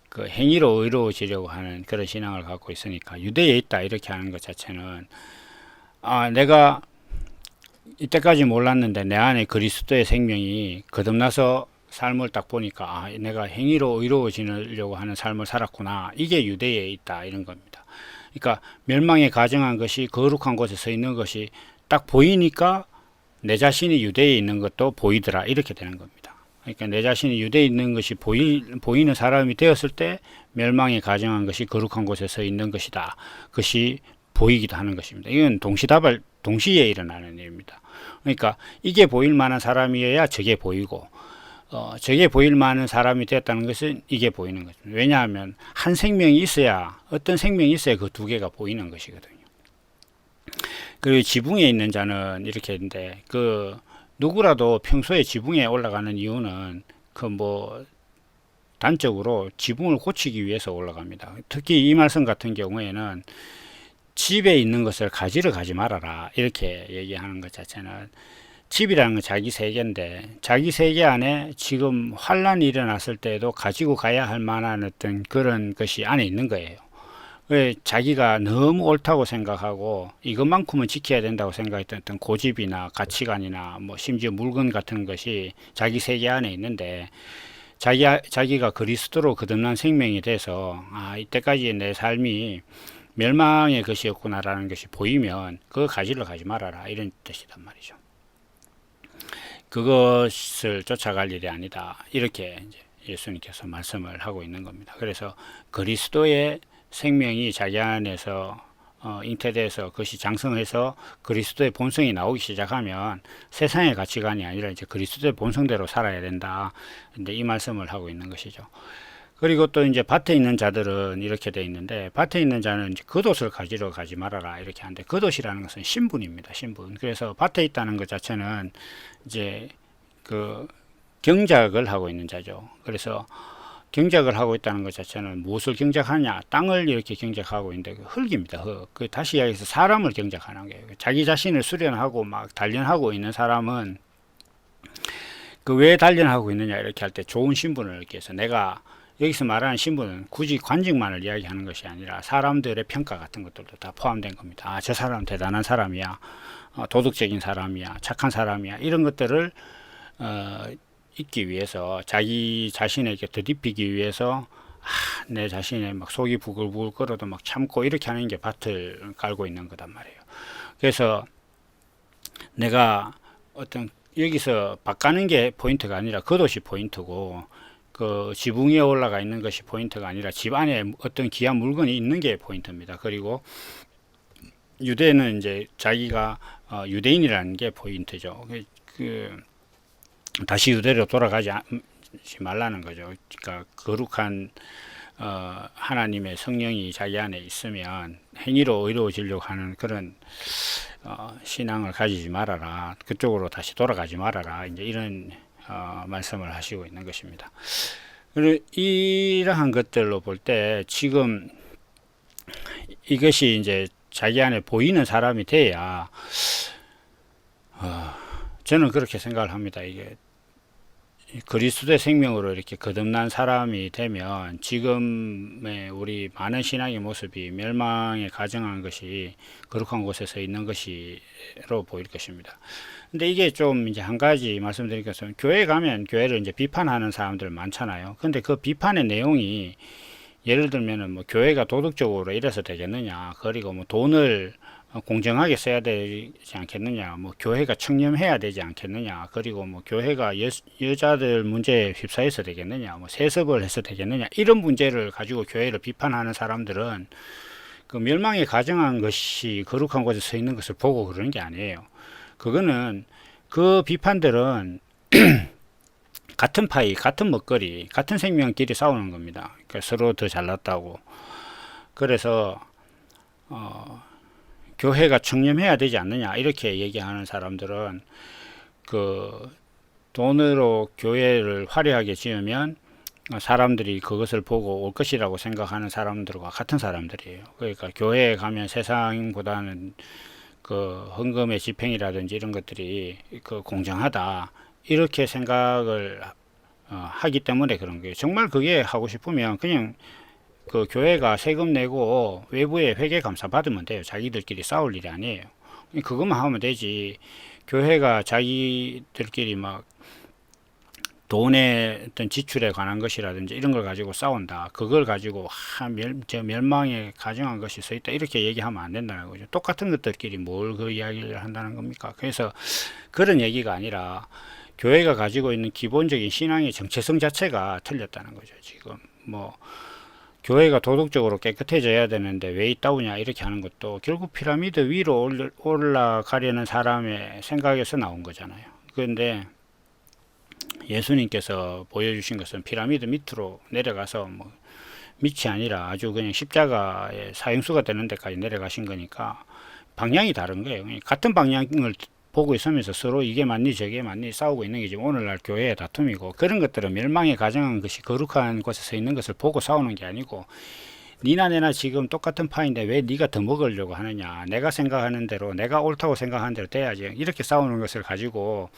그 행위로 의로워지려고 하는 그런 신앙을 갖고 있으니까 유대에 있다 이렇게 하는 것 자체는 내가 이때까지 몰랐는데 내 안에 그리스도의 생명이 거듭나서 삶을 딱 보니까 내가 행위로 의로워지려고 하는 삶을 살았구나 이게 유대에 있다 이런 겁니다. 그러니까 멸망에 가정한 것이 거룩한 곳에 서 있는 것이 딱 보이니까 내 자신이 유대에 있는 것도 보이더라 이렇게 되는 겁니다. 그러니까 내 자신이 유대에 있는 것이 보이는 사람이 되었을 때 멸망에 가정한 것이 거룩한 곳에 서 있는 것이다. 그것이 보이기도 하는 것입니다. 이건 동시에 일어나는 일입니다. 그러니까 이게 보일 만한 사람이어야 저게 보이고 저게 보일 만한 사람이 되었다는 것은 이게 보이는 거죠. 왜냐하면 한 생명이 있어야 어떤 생명이 있어야 그 두 개가 보이는 것이거든요. 그리고 지붕에 있는 자는 이렇게 했는데 누구라도 평소에 지붕에 올라가는 이유는 단적으로 지붕을 고치기 위해서 올라갑니다. 특히 이 말씀 같은 경우에는 집에 있는 것을 가지러 가지 말아라 이렇게 얘기하는 것 자체는 집이라는 건 자기 세계인데 자기 세계 안에 지금 환란이 일어났을 때에도 가지고 가야 할 만한 어떤 그런 것이 안에 있는 거예요. 왜 자기가 너무 옳다고 생각하고 이것만큼은 지켜야 된다고 생각했던 어떤 고집이나 가치관이나 뭐 심지어 물건 같은 것이 자기 세계 안에 있는데 자기가 그리스도로 거듭난 생명이 돼서 이때까지 내 삶이 멸망의 것이었구나라는 것이 보이면 그거 가지러 가지 말아라 이런 뜻이란 말이죠. 그것을 쫓아갈 일이 아니다 이렇게 이제 예수님께서 말씀을 하고 있는 겁니다. 그래서 그리스도의 생명이 자기 안에서 잉태돼서 그것이 장성해서 그리스도의 본성이 나오기 시작하면 세상의 가치관이 아니라 이제 그리스도의 본성대로 살아야 된다. 근데 이 말씀을 하고 있는 것이죠. 그리고 또 이제 밭에 있는 자들은 이렇게 돼 있는데 밭에 있는 자는 이제 겉옷을 가지러 가지 말아라 이렇게 하는데 겉옷이라는 것은 신분입니다. 신분. 그래서 밭에 있다는 것 자체는 이제 경작을 하고 있는 자죠. 그래서 경작을 하고 있다는 것 자체는 무엇을 경작하냐 땅을 이렇게 경작하고 있는데 흙입니다. 흙. 다시 이야기해서 사람을 경작하는 거예요. 자기 자신을 수련하고 막 단련하고 있는 사람은 왜 단련하고 있느냐 이렇게 할 때 좋은 신분을 얻기 위해서 내가 여기서 말하는 신분은 굳이 관직만을 이야기하는 것이 아니라 사람들의 평가 같은 것들도 다 포함된 겁니다. 저 사람 대단한 사람이야, 도덕적인 사람이야, 착한 사람이야 이런 것들을 있기 위해서 자기 자신에게 더딥히기 위해서 내 자신의 막 속이 부글부글 끓어도 막 참고 이렇게 하는 게 밭을 깔고 있는 거단 말이에요. 그래서 내가 어떤 여기서 바꾸는 게 포인트가 아니라 그것이 포인트고, 그 지붕 위에 올라가 있는 것이 포인트가 아니라 집 안에 어떤 귀한 물건이 있는 게 포인트입니다. 그리고 유대는 이제 자기가 유대인이라는 게 포인트죠. 그 다시 유대로 돌아가지 말라는 거죠. 그러니까 거룩한 하나님의 성령이 자기 안에 있으면 행위로 의로워지려고 하는 그런 신앙을 가지지 말아라. 그쪽으로 다시 돌아가지 말아라. 이제 이런 말씀을 하시고 있는 것입니다. 그리고 이러한 것들로 볼 때 지금 이것이 이제 자기 안에 보이는 사람이 돼야 저는 그렇게 생각을 합니다. 이게 그리스도의 생명으로 이렇게 거듭난 사람이 되면 지금의 우리 많은 신앙의 모습이 멸망에 가정한 것이 거룩한 곳에서 있는 것이로 보일 것입니다. 근데 이게 좀 이제 한 가지 말씀드릴 것은, 교회 가면 교회를 이제 비판하는 사람들 많잖아요. 근데 그 비판의 내용이 예를 들면은 뭐 교회가 도덕적으로 이래서 되겠느냐, 그리고 뭐 돈을 공정하게 써야 되지 않겠느냐, 뭐 교회가 청렴해야 되지 않겠느냐, 그리고 뭐 교회가 여자들 문제에 휩싸여서 되겠느냐, 뭐 세습을 해서 되겠느냐, 이런 문제를 가지고 교회를 비판하는 사람들은 그 멸망에 가정한 것이 거룩한 곳에 서 있는 것을 보고 그러는 게 아니에요. 그거는 그 비판들은 같은 파이, 같은 먹거리, 같은 생명끼리 싸우는 겁니다. 그러니까 서로 더 잘났다고. 그래서 교회가 청렴해야 되지 않느냐 이렇게 얘기하는 사람들은 그 돈으로 교회를 화려하게 지으면 사람들이 그것을 보고 올 것이라고 생각하는 사람들과 같은 사람들이에요. 그러니까 교회에 가면 세상보다는 그 헌금의 집행이라든지 이런 것들이 그 공정하다 이렇게 생각을 하기 때문에 그런 거예요. 정말 그게 하고 싶으면 그냥 그 교회가 세금 내고 외부에 회계 감사 받으면 돼요. 자기들끼리 싸울 일이 아니에요. 그것만 하면 되지. 교회가 자기들끼리 막 돈의 어떤 지출에 관한 것이라든지 이런 걸 가지고 싸운다. 그걸 가지고 멸망에 가정한 것이 서 있다. 이렇게 얘기하면 안 된다는 거죠. 똑같은 것들끼리 뭘 그 이야기를 한다는 겁니까? 그래서 그런 얘기가 아니라 교회가 가지고 있는 기본적인 신앙의 정체성 자체가 틀렸다는 거죠. 지금 뭐 교회가 도덕적으로 깨끗해져야 되는데 왜 있다우냐 이렇게 하는 것도 결국 피라미드 위로 올라가려는 사람의 생각에서 나온 거잖아요. 그런데 예수님께서 보여주신 것은 피라미드 밑으로 내려가서 뭐 밑이 아니라 아주 그냥 십자가의 사형수가 되는 데까지 내려가신 거니까 방향이 다른 거예요. 같은 방향을 보고 있으면서 서로 이게 맞니 저게 맞니 싸우고 있는 게 지금 오늘날 교회의 다툼이고, 그런 것들은 멸망에 가정한 것이 거룩한 곳에 서 있는 것을 보고 싸우는 게 아니고, 니나 내나 지금 똑같은 파인데 왜 네가 더 먹으려고 하느냐, 내가 생각하는 대로 내가 옳다고 생각하는 대로 돼야지, 이렇게 싸우는 것을 가지고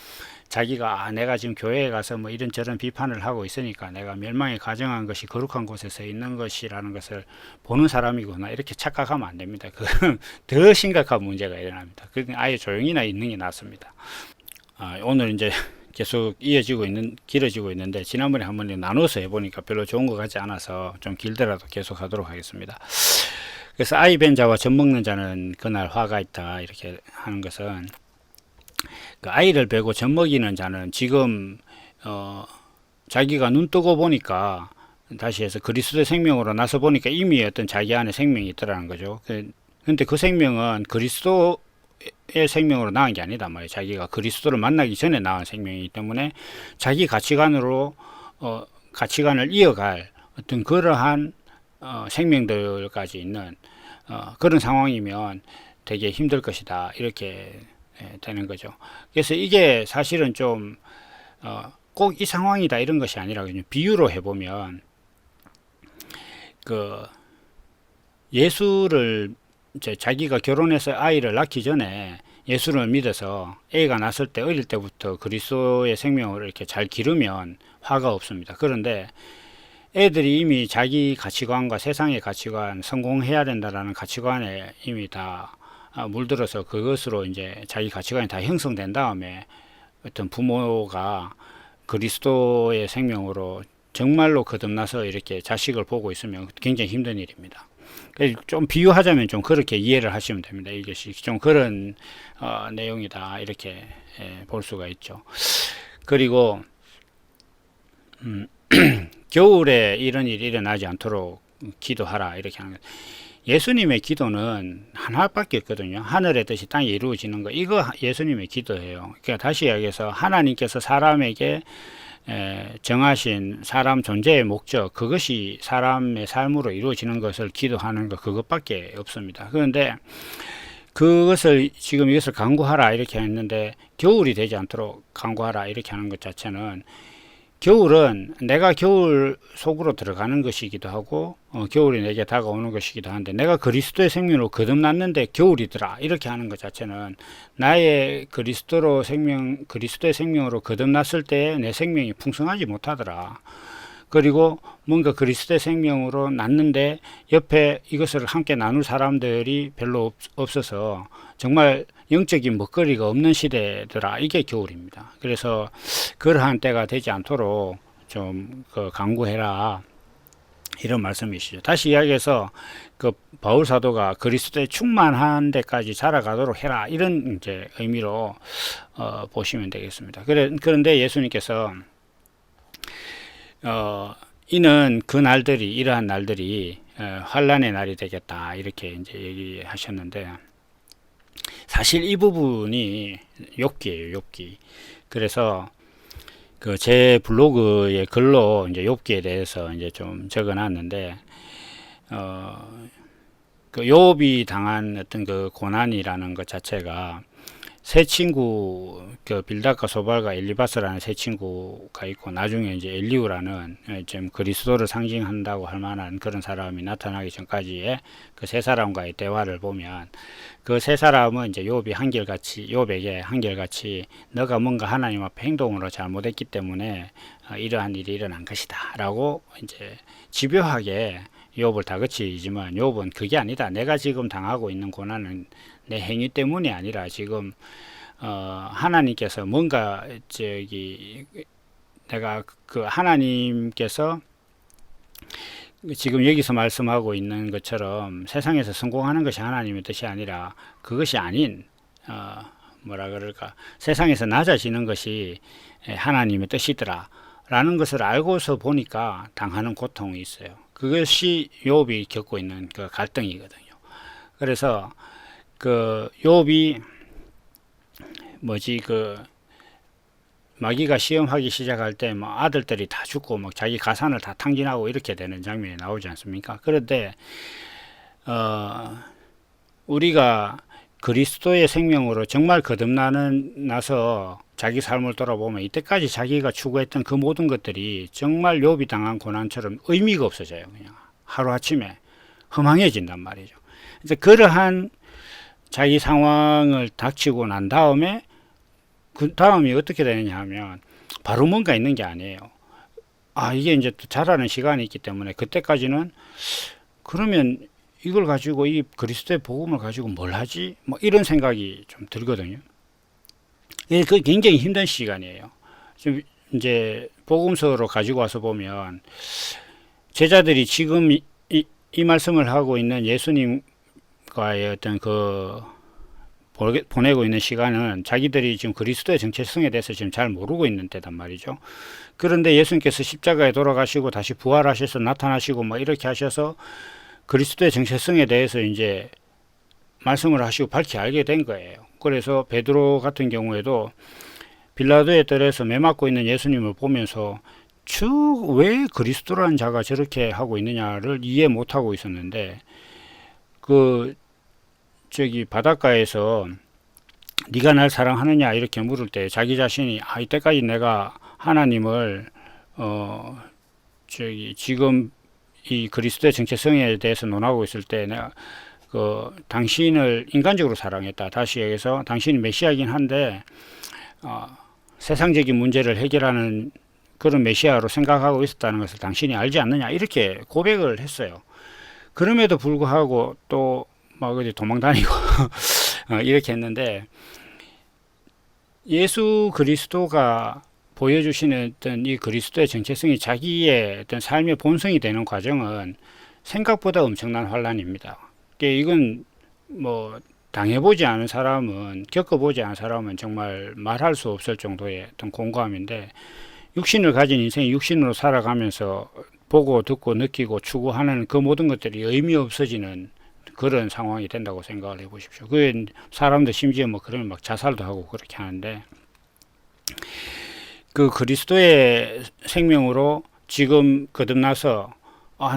자기가 내가 지금 교회에 가서 뭐 이런저런 비판을 하고 있으니까 내가 멸망에 가정한 것이 거룩한 곳에서 있는 것이라는 것을 보는 사람이구나 이렇게 착각하면 안 됩니다. 그건 더 심각한 문제가 일어납니다. 그건 아예 조용히나 있는 게 낫습니다. 오늘 이제 계속 길어지고 있는데 지난번에 한번 나눠서 해보니까 별로 좋은 것 같지 않아서 좀 길더라도 계속 하도록 하겠습니다. 그래서 아이 뵌 자와 젖 먹는 자는 그날 화가 있다 이렇게 하는 것은, 그 아이를 베고 젖 먹이는 자는 지금 자기가 눈 뜨고 보니까, 다시 해서 그리스도의 생명으로 나서 보니까 이미 어떤 자기 안에 생명이 있더라는 거죠. 근데 그 생명은 그리스도의 생명으로 낳은 게 아니다 말이에요. 자기가 그리스도를 만나기 전에 낳은 생명이기 때문에 자기 가치관으로 가치관을 이어갈 어떤 그러한 생명들까지 있는 그런 상황이면 되게 힘들 것이다 이렇게 되는 거죠. 그래서 이게 사실은 좀 꼭 이 상황이다 이런 것이 아니라 그냥 비유로 해보면, 그 예수를 이제 자기가 결혼해서 아이를 낳기 전에 예수를 믿어서 애가 낳았을 때 어릴 때부터 그리스도의 생명을 이렇게 잘 기르면 화가 없습니다. 그런데 애들이 이미 자기 가치관과 세상의 가치관, 성공해야 된다라는 가치관에 이미 다 물들어서 그것으로 이제 자기 가치관이 다 형성된 다음에 어떤 부모가 그리스도의 생명으로 정말로 거듭나서 이렇게 자식을 보고 있으면 굉장히 힘든 일입니다. 좀 비유하자면 좀 그렇게 이해를 하시면 됩니다. 이것이 좀 그런 내용이다 이렇게 볼 수가 있죠. 그리고 겨울에 이런 일이 일어나지 않도록 기도하라 이렇게 하는 거예요. 예수님의 기도는 하나밖에 없거든요. 하늘의 뜻이 땅에 이루어지는 거, 이거 예수님의 기도예요. 그러니까 다시 이야기해서 하나님께서 사람에게 정하신 사람 존재의 목적, 그것이 사람의 삶으로 이루어지는 것을 기도하는 것, 그것밖에 없습니다. 그런데 그것을 지금 이것을 간구하라 이렇게 했는데 겨울이 되지 않도록 간구하라 이렇게 하는 것 자체는, 겨울은 내가 겨울 속으로 들어가는 것이기도 하고 겨울이 내게 다가오는 것이기도 한데, 내가 그리스도의 생명으로 거듭났는데 겨울이더라 이렇게 하는 것 자체는 나의 그리스도의 생명으로 거듭났을 때 내 생명이 풍성하지 못하더라. 그리고 뭔가 그리스도의 생명으로 났는데 옆에 이것을 함께 나눌 사람들이 별로 없어서 정말 영적인 먹거리가 없는 시대더라. 이게 겨울입니다. 그래서 그러한 때가 되지 않도록 좀 간구해라 이런 말씀이시죠. 다시 이야기해서 그 바울 사도가 그리스도에 충만한 데까지 자라가도록 해라 이런 이제 의미로 보시면 되겠습니다. 그런데 예수님께서 이는 그 날들이, 이러한 날들이 환란의 날이 되겠다 이렇게 이제 얘기하셨는데, 사실 이 부분이 욥기예요, 욥기. 그래서 그 제 블로그의 글로 이제 욥기에 대해서 이제 좀 적어놨는데, 그 욥이 당한 어떤 그 고난이라는 것 자체가, 세 친구, 그 빌닷과 소발과 엘리바스라는 세 친구가 있고, 나중에 이제 엘리우라는 좀 그리스도를 상징한다고 할 만한 그런 사람이 나타나기 전까지의 그 세 사람과의 대화를 보면, 그 세 사람은 이제 욥에게 한결같이 너가 뭔가 하나님 앞에 행동으로 잘못했기 때문에 이러한 일이 일어난 것이다 라고 이제 집요하게 욥을 다그치지만, 욥은 그게 아니다. 내가 지금 당하고 있는 고난은 내 행위 때문이 아니라 지금 하나님께서 뭔가 내가 그 하나님께서 지금 여기서 말씀하고 있는 것처럼 세상에서 성공하는 것이 하나님의 뜻이 아니라, 그것이 아닌 뭐라 그럴까, 세상에서 낮아지는 것이 하나님의 뜻이더라 라는 것을 알고서 보니까 당하는 고통이 있어요. 그것이 욥이 겪고 있는 그 갈등이거든요. 그래서 그 욥이 마귀가 시험하기 시작할 때 뭐 아들들이 다 죽고 막 자기 가산을 다 탕진하고 이렇게 되는 장면이 나오지 않습니까? 그런데 우리가 그리스도의 생명으로 정말 거듭나서 자기 삶을 돌아보면 이때까지 자기가 추구했던 그 모든 것들이 정말 욥이 당한 고난처럼 의미가 없어져요. 그냥 하루아침에 허망해진단 말이죠. 이제 그러한 자기 상황을 닥치고 난 다음에, 그 다음이 어떻게 되느냐 하면 바로 뭔가 있는 게 아니에요. 이게 이제 또 자라는 시간이 있기 때문에, 그때까지는 그러면 이걸 가지고, 이 그리스도의 복음을 가지고 뭘 하지? 뭐 이런 생각이 좀 들거든요. 그 굉장히 힘든 시간이에요. 지금 이제 복음서로 가지고 와서 보면 제자들이 지금 이 말씀을 하고 있는 예수님과의 어떤 보내고 있는 시간은 자기들이 지금 그리스도의 정체성에 대해서 지금 잘 모르고 있는 때단 말이죠. 그런데 예수님께서 십자가에 돌아가시고 다시 부활하셔서 나타나시고 뭐 이렇게 하셔서 그리스도의 정체성에 대해서 이제 말씀을 하시고 밝히 알게 된 거예요. 그래서 베드로 같은 경우에도 빌라도의 뜰에서 매맞고 있는 예수님을 보면서 왜 그리스도라는 자가 저렇게 하고 있느냐를 이해 못하고 있었는데, 바닷가에서 네가 날 사랑하느냐 이렇게 물을 때 자기 자신이 이때까지 내가 하나님을 지금 이 그리스도의 정체성에 대해서 논하고 있을 때 내가 당신을 인간적으로 사랑했다. 다시 얘기해서 당신이 메시아이긴 한데 세상적인 문제를 해결하는 그런 메시아로 생각하고 있었다는 것을 당신이 알지 않느냐 이렇게 고백을 했어요. 그럼에도 불구하고 또 막 어디 도망다니고 이렇게 했는데, 예수 그리스도가 보여주시는 어떤 이 그리스도의 정체성이 자기의 어떤 삶의 본성이 되는 과정은 생각보다 엄청난 환란입니다. 이건 뭐 당해보지 않은 사람은, 겪어보지 않은 사람은 정말 말할 수 없을 정도의 어떤 공감인데, 육신을 가진 인생이 육신으로 살아가면서 보고 듣고 느끼고 추구하는 그 모든 것들이 의미 없어지는 그런 상황이 된다고 생각을 해보십시오. 그 사람들 심지어 뭐 그러면 막 자살도 하고 그렇게 하는데, 그 그리스도의 생명으로 지금 거듭나서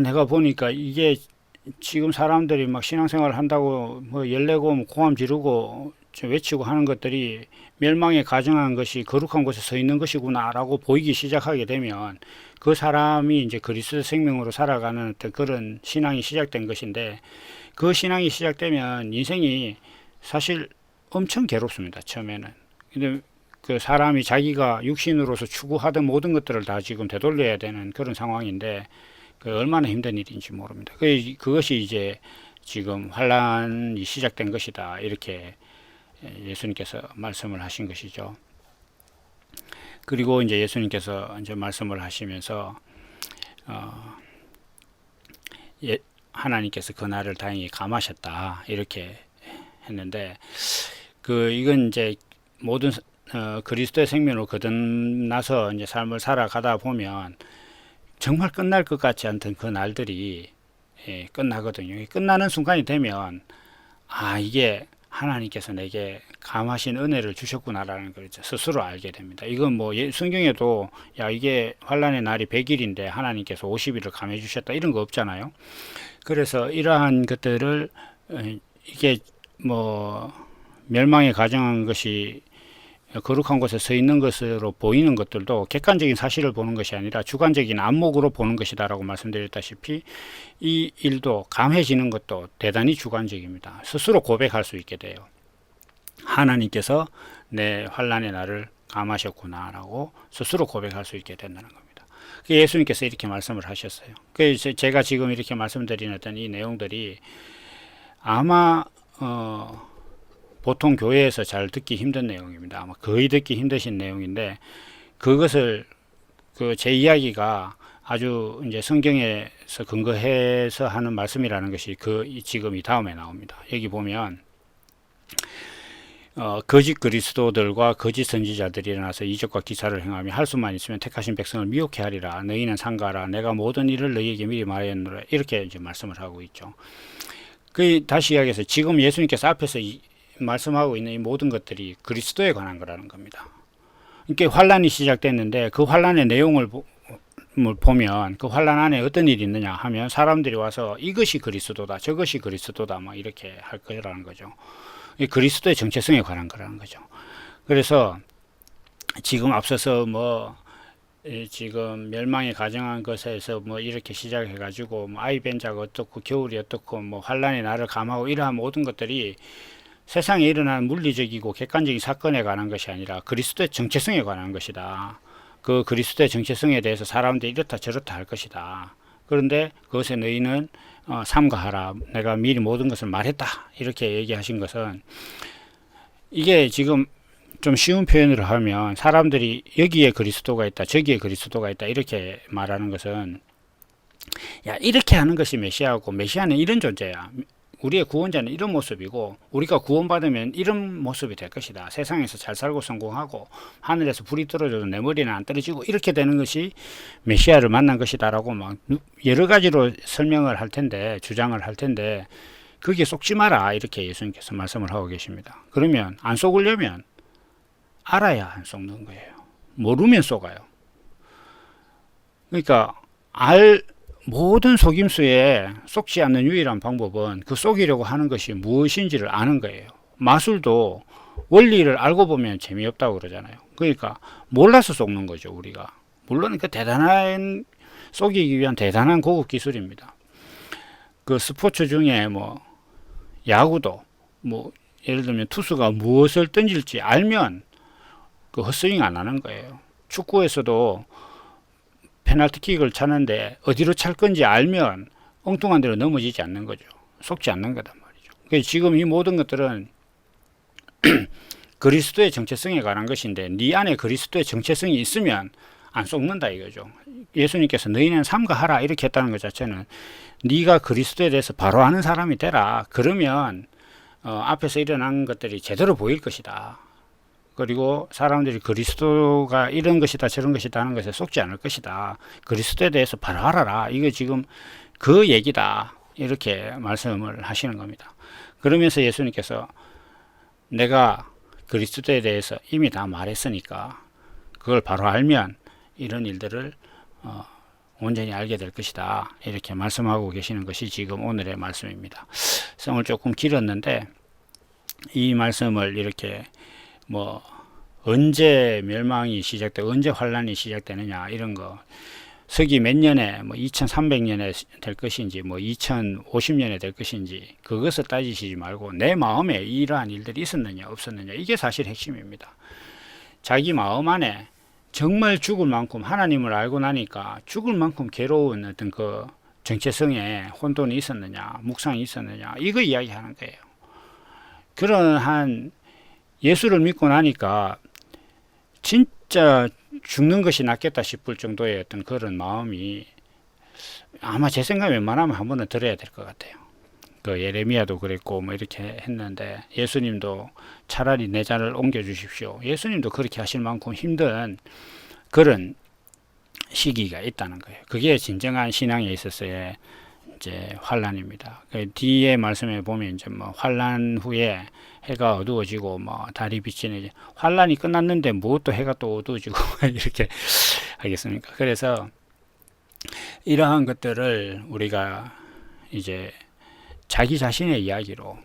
내가 보니까 이게 지금 사람들이 막 신앙생활을 한다고 뭐 열내고 뭐 고함 지르고 외치고 하는 것들이 멸망에 가증한 것이 거룩한 곳에 서 있는 것이구나라고 보이기 시작하게 되면 그 사람이 이제 그리스도 생명으로 살아가는 어떤 그런 신앙이 시작된 것인데, 그 신앙이 시작되면 인생이 사실 엄청 괴롭습니다. 처음에는. 근데 그 사람이 자기가 육신으로서 추구하던 모든 것들을 다 지금 되돌려야 되는 그런 상황인데, 그 얼마나 힘든 일인지 모릅니다. 그것이 이제 지금 환란이 시작된 것이다, 이렇게 예수님께서 말씀을 하신 것이죠. 그리고 이제 예수님께서 이제 말씀을 하시면서 하나님께서 그 날을 다행히 감하셨다, 이렇게 했는데, 이건 이제 모든 그리스도의 생명으로 거듭나서 이제 삶을 살아가다 보면 정말 끝날 것 같지 않던 그 날들이 끝나거든요. 끝나는 순간이 되면 이게 하나님께서 내게 감하신 은혜를 주셨구나라는 걸 스스로 알게 됩니다. 이건 뭐 성경에도 이게 환란의 날이 100일인데 하나님께서 50일을 감해 주셨다, 이런 거 없잖아요. 그래서 이러한 것들을 이게 뭐 멸망에 가정한 것이 거룩한 곳에 서 있는 것으로 보이는 것들도 객관적인 사실을 보는 것이 아니라 주관적인 안목으로 보는 것이다 라고 말씀드렸다시피, 이 일도 감해지는 것도 대단히 주관적입니다. 스스로 고백할 수 있게 돼요. 하나님께서 내 환란의 날을 감하셨구나 라고 스스로 고백할 수 있게 된다는 겁니다. 예수님께서 이렇게 말씀을 하셨어요. 그래서 제가 지금 이렇게 말씀드리는 어떤 이 내용들이 아마 보통 교회에서 잘 듣기 힘든 내용입니다. 아마 거의 듣기 힘드신 내용인데, 그것을 제 이야기가 아주 이제 성경에서 근거해서 하는 말씀이라는 것이 지금 이 다음에 나옵니다. 여기 보면 거짓 그리스도들과 거짓 선지자들이 일어나서 이적과 기사를 행하며 할 수만 있으면 택하신 백성을 미혹해 하리라. 너희는 삼가라. 내가 모든 일을 너희에게 미리 말하였노라. 이렇게 이제 말씀을 하고 있죠. 다시 이야기해서 지금 예수님께서 앞에서 말씀하고 있는 이 모든 것들이 그리스도에 관한 거라는 겁니다. 그러니까 환란이 시작됐는데 그 환란의 내용을 보면 그 환란 안에 어떤 일이 있느냐 하면 사람들이 와서 이것이 그리스도다, 저것이 그리스도다, 막 이렇게 할 거라는 거죠. 그리스도의 정체성에 관한 거라는 거죠. 그래서 지금 앞서서 지금 멸망에 가정한 것에서 이렇게 시작해 가지고 아이벤자가 어떻고 겨울이 어떻고 환란의 날을 감하고 이러한 모든 것들이 세상에 일어나는 물리적이고 객관적인 사건에 관한 것이 아니라 그리스도의 정체성에 관한 것이다. 그 그리스도의 정체성에 대해서 사람들이 이렇다 저렇다 할 것이다. 그런데 그것에 너희는 삼가하라. 내가 미리 모든 것을 말했다. 이렇게 얘기하신 것은, 이게 지금 좀 쉬운 표현으로 하면 사람들이 여기에 그리스도가 있다, 저기에 그리스도가 있다, 이렇게 말하는 것은, 이렇게 하는 것이 메시아고, 메시아는 이런 존재야. 우리의 구원자는 이런 모습이고, 우리가 구원받으면 이런 모습이 될 것이다. 세상에서 잘 살고 성공하고 하늘에서 불이 떨어져도 내 머리는 안 떨어지고 이렇게 되는 것이 메시아를 만난 것이다 라고 여러 가지로 설명을 할 텐데, 주장을 할 텐데, 거기에 속지 마라, 이렇게 예수님께서 말씀을 하고 계십니다. 그러면 안 속으려면 알아야 안 속는 거예요. 모르면 속아요. 그러니까 모든 속임수에 속지 않는 유일한 방법은 그 속이려고 하는 것이 무엇인지를 아는 거예요. 마술도 원리를 알고 보면 재미없다고 그러잖아요. 그러니까 몰라서 속는 거죠, 우리가. 물론 그 대단한, 속이기 위한 대단한 고급 기술입니다. 그 스포츠 중에 야구도 예를 들면 투수가 무엇을 던질지 알면 그 헛스윙 안 하는 거예요. 축구에서도 페널티킥을 차는데 어디로 찰 건지 알면 엉뚱한 데로 넘어지지 않는 거죠. 속지 않는 거단 말이죠. 그래서 지금 이 모든 것들은 그리스도의 정체성에 관한 것인데, 네 안에 그리스도의 정체성이 있으면 안 속는다 이거죠. 예수님께서 너희는 삼가하라 이렇게 했다는 것 자체는 네가 그리스도에 대해서 바로 아는 사람이 되라. 그러면 앞에서 일어난 것들이 제대로 보일 것이다. 그리고 사람들이 그리스도가 이런 것이다 저런 것이다 하는 것에 속지 않을 것이다. 그리스도에 대해서 바로 알아라. 이거 지금 그 얘기다. 이렇게 말씀을 하시는 겁니다. 그러면서 예수님께서 내가 그리스도에 대해서 이미 다 말했으니까 그걸 바로 알면 이런 일들을 온전히 알게 될 것이다. 이렇게 말씀하고 계시는 것이 지금 오늘의 말씀입니다. 오늘 조금 길었는데 이 말씀을 이렇게 뭐 언제 멸망이 시작돼 언제 환란이 시작되느냐 이런 거 서기 몇 년에 뭐 2300년에 될 것인지 뭐 2050년에 될 것인지 그것을 따지시지 말고 내 마음에 이러한 일들이 있었느냐 없었느냐 이게 사실 핵심입니다. 자기 마음 안에 정말 죽을 만큼 하나님을 알고 나니까 죽을 만큼 괴로운 어떤 그 정체성에 혼돈이 있었느냐 묵상이 있었느냐 이거 이야기하는 거예요. 그러한 예수를 믿고 나니까 진짜 죽는 것이 낫겠다 싶을 정도의 어떤 그런 마음이 아마 제 생각에 웬만하면 한 번은 들어야 될 것 같아요. 그 예레미야도 그랬고 뭐 이렇게 했는데 예수님도 차라리 내 잔을 옮겨 주십시오. 예수님도 그렇게 하실 만큼 힘든 그런 시기가 있다는 거예요. 그게 진정한 신앙에 있어서의 이제 환란입니다. 그 뒤에 말씀에 보면 이제 뭐 환란 후에 해가 어두워지고 뭐 달이 비치는 환란이 끝났는데 뭐 또 해가 또 어두워지고 이렇게 하겠습니까? 그래서 이러한 것들을 우리가 이제 자기 자신의 이야기로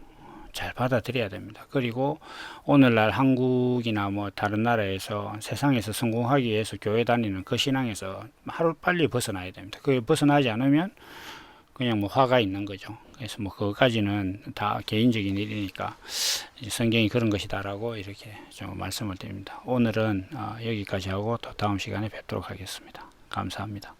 잘 받아들여야 됩니다. 그리고 오늘날 한국이나 뭐 다른 나라에서 세상에서 성공하기 위해서 교회 다니는 그 신앙에서 하루 빨리 벗어나야 됩니다. 그 벗어나지 않으면 그냥 뭐 화가 있는 거죠. 그래서 뭐 그거까지는 다 개인적인 일이니까 성경이 그런 것이다라고 이렇게 좀 말씀을 드립니다. 오늘은 여기까지 하고 또 다음 시간에 뵙도록 하겠습니다. 감사합니다.